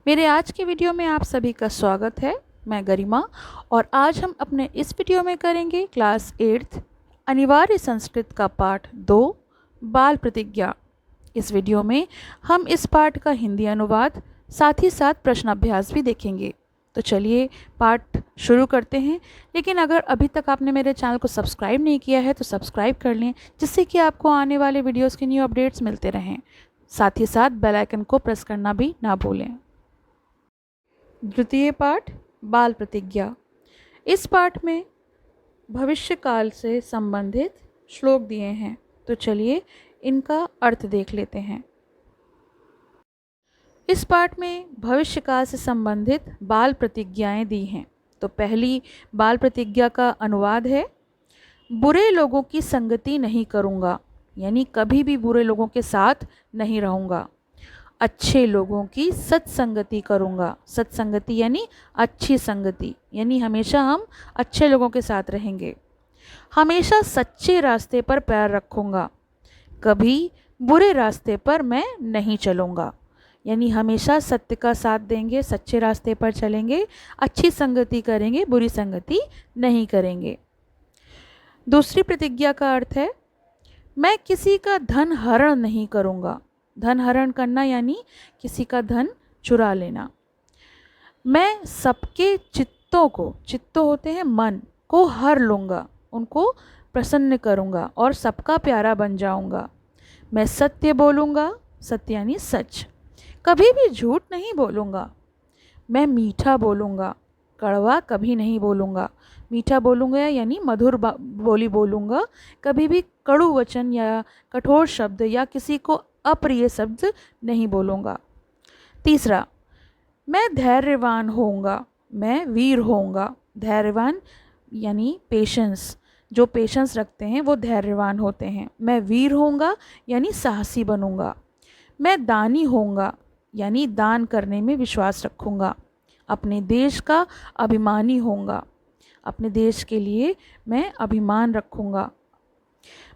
मेरे आज के वीडियो में आप सभी का स्वागत है। मैं गरिमा और आज हम अपने इस वीडियो में करेंगे क्लास 8th अनिवार्य संस्कृत का पाठ 2 बाल प्रतिज्ञा। इस वीडियो में हम इस पाठ का हिंदी अनुवाद साथ ही साथ प्रश्न अभ्यास भी देखेंगे। तो चलिए पाठ शुरू करते हैं। लेकिन अगर अभी तक आपने मेरे चैनल को सब्सक्राइब नहीं किया है तो सब्सक्राइब कर लें, जिससे कि आपको आने वाले वीडियोज़ के न्यू अपडेट्स मिलते रहें। साथ ही साथ बेल आइकन को प्रेस करना भी ना भूलें। द्वितीय पाठ बाल प्रतिज्ञा। इस पाठ में भविष्य काल से संबंधित श्लोक दिए हैं, तो चलिए इनका अर्थ देख लेते हैं। इस पाठ में भविष्य काल से संबंधित बाल प्रतिज्ञाएं दी हैं। तो पहली बाल प्रतिज्ञा का अनुवाद है, बुरे लोगों की संगति नहीं करूँगा, यानी कभी भी बुरे लोगों के साथ नहीं रहूँगा। अच्छे लोगों की सत्संगति करूँगा। सत्संगति यानी अच्छी संगति, यानी हमेशा हम अच्छे लोगों के साथ रहेंगे। हमेशा सच्चे रास्ते पर पैर रखूँगा, कभी बुरे रास्ते पर मैं नहीं चलूँगा। यानी हमेशा सत्य का साथ देंगे, सच्चे रास्ते पर चलेंगे, अच्छी संगति करेंगे, बुरी संगति नहीं करेंगे। दूसरी प्रतिज्ञा का अर्थ है, मैं किसी का धन हरण नहीं करूँगा। धन हरण करना यानी किसी का धन चुरा लेना। मैं सबके चित्तों होते हैं मन को, हर लूँगा, उनको प्रसन्न करूँगा और सबका प्यारा बन जाऊँगा। मैं सत्य बोलूँगा, सत्य यानी सच, कभी भी झूठ नहीं बोलूँगा। मैं मीठा बोलूँगा, कड़वा कभी नहीं बोलूँगा। मीठा बोलूँगा यानी मधुर बोली बोलूँगा, कभी भी कड़ू वचन या कठोर शब्द या किसी को अप्रिय शब्द नहीं बोलूँगा। तीसरा, मैं धैर्यवान होऊंगा, मैं वीर होऊंगा। धैर्यवान यानी पेशेंस, जो पेशेंस रखते हैं वो धैर्यवान होते हैं। मैं वीर होऊंगा यानी साहसी बनूंगा। मैं दानी होऊंगा यानी दान करने में विश्वास रखूंगा। अपने देश का अभिमानी होऊंगा, अपने देश के लिए मैं अभिमान रखूंगा।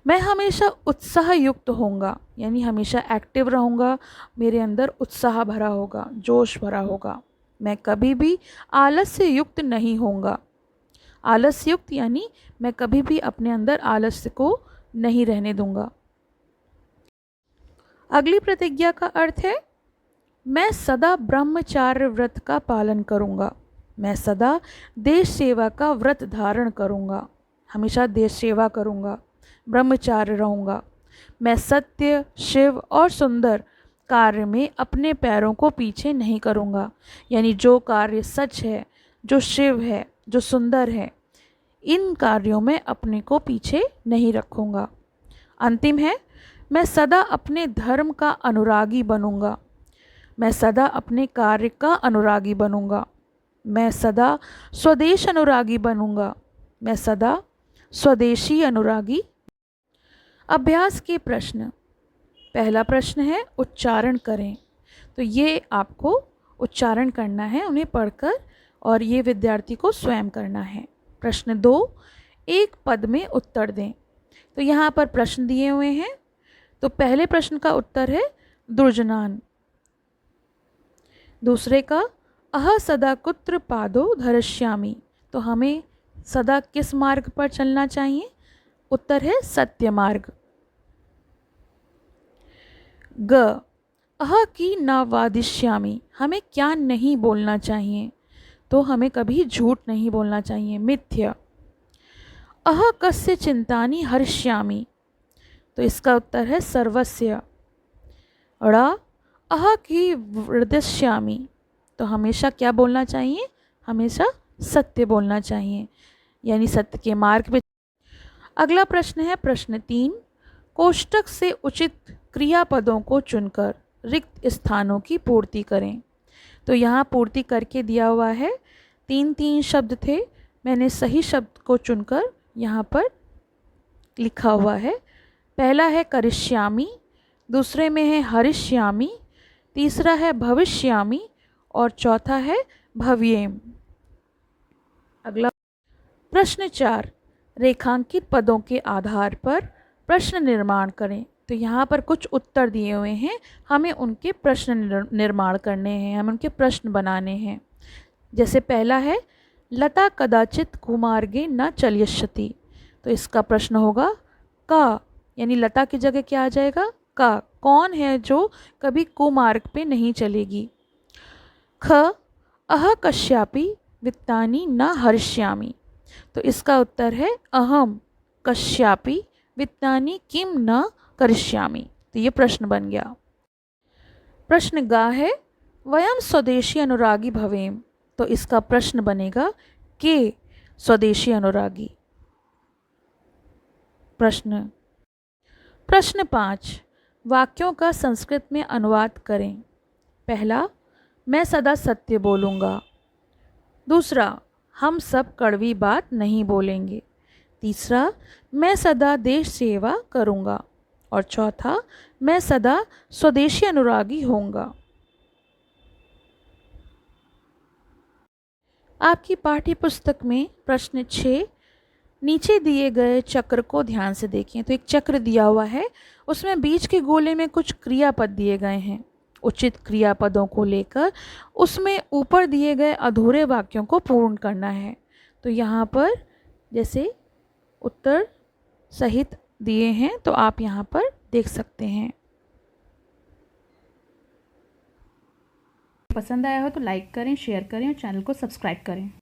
मैं हमेशा उत्साह युक्त होऊंगा, यानी हमेशा एक्टिव रहूँगा, मेरे अंदर उत्साह भरा होगा, जोश भरा होगा। मैं कभी भी आलस्य युक्त नहीं होऊंगा। आलस्य युक्त यानी मैं कभी भी अपने अंदर आलस्य को नहीं रहने दूंगा। अगली प्रतिज्ञा का अर्थ है, मैं सदा ब्रह्मचार्य व्रत का पालन करूंगा। मैं सदा देश सेवा का व्रत धारण करूंगा, हमेशा देश सेवा करूंगा, ब्रह्मचार्य रहूँगा। मैं सत्य, शिव और सुंदर कार्य में अपने पैरों को पीछे नहीं करूँगा, यानी जो कार्य सच है, जो शिव है, जो सुंदर है, इन कार्यों में अपने को पीछे नहीं रखूँगा। अंतिम है, मैं सदा अपने धर्म का अनुरागी बनूँगा। मैं सदा अपने कार्य का अनुरागी बनूँगा। मैं सदा स्वदेश अनुरागी बनूँगा। मैं सदा स्वदेशी अनुरागी। अभ्यास के प्रश्न। पहला प्रश्न है, उच्चारण करें। तो ये आपको उच्चारण करना है, उन्हें पढ़कर, और ये विद्यार्थी को स्वयं करना है। प्रश्न 2, एक पद में उत्तर दें। तो यहाँ पर प्रश्न दिए हुए हैं। तो पहले प्रश्न का उत्तर है दुर्जनान। दूसरे का, अह सदा कुत्र पादो धरिष्यामि। तो हमें सदा किस मार्ग पर चलना चाहिए? उत्तर है सत्य मार्ग। ग, अह की न वादिष्यामि। हमें क्या नहीं बोलना चाहिए? तो हमें कभी झूठ नहीं बोलना चाहिए, मिथ्या। अह कस्य चिंतानि हरिष्यामि। तो इसका उत्तर है सर्वस्य। ड़, अह की वृद्धिष्यामि। तो हमेशा क्या बोलना चाहिए? हमेशा सत्य बोलना चाहिए, यानी सत्य के मार्ग पे। अगला प्रश्न है प्रश्न 3, कोष्टक से उचित क्रियापदों को चुनकर रिक्त स्थानों की पूर्ति करें। तो यहाँ पूर्ति करके दिया हुआ है। 3 शब्द थे, मैंने सही शब्द को चुनकर यहाँ पर लिखा हुआ है। पहला है करिष्यामि, दूसरे में है हरिष्यामि, तीसरा है भविष्यामि और चौथा है भव्येम। अगला प्रश्न 4, रेखांकित पदों के आधार पर प्रश्न निर्माण करें। तो यहाँ पर कुछ उत्तर दिए हुए हैं, हमें उनके प्रश्न निर्माण करने हैं, हमें उनके प्रश्न बनाने हैं। जैसे पहला है, लता कदाचित कुमार्गे न चलिष्यति। तो इसका प्रश्न होगा का, यानी लता की जगह क्या आ जाएगा, का। कौन है जो कभी कुमार्ग पे नहीं चलेगी। ख, अह कश्यापि वित्तानि न हरिष्यामि। तो इसका उत्तर है अहम कश्यापि वित्तानि किम न करिष्यामि। तो ये प्रश्न बन गया। प्रश्न गा है, वयम स्वदेशी अनुरागी भवेम। तो इसका प्रश्न बनेगा के स्वदेशी अनुरागी। प्रश्न 5, वाक्यों का संस्कृत में अनुवाद करें। पहला, मैं सदा सत्य बोलूँगा। दूसरा, हम सब कड़वी बात नहीं बोलेंगे। तीसरा, मैं सदा देश सेवा करूँगा। और चौथा, मैं सदा स्वदेशी अनुरागी होऊंगा। आपकी पाठ्य पुस्तक में प्रश्न 6, नीचे दिए गए चक्र को ध्यान से देखें। तो एक चक्र दिया हुआ है, उसमें बीच के गोले में कुछ क्रियापद दिए गए हैं। उचित क्रियापदों को लेकर उसमें ऊपर दिए गए अधूरे वाक्यों को पूर्ण करना है। तो यहाँ पर जैसे उत्तर सहित दिए हैं, तो आप यहाँ पर देख सकते हैं। पसंद आया हो तो लाइक करें, शेयर करें और चैनल को सब्सक्राइब करें।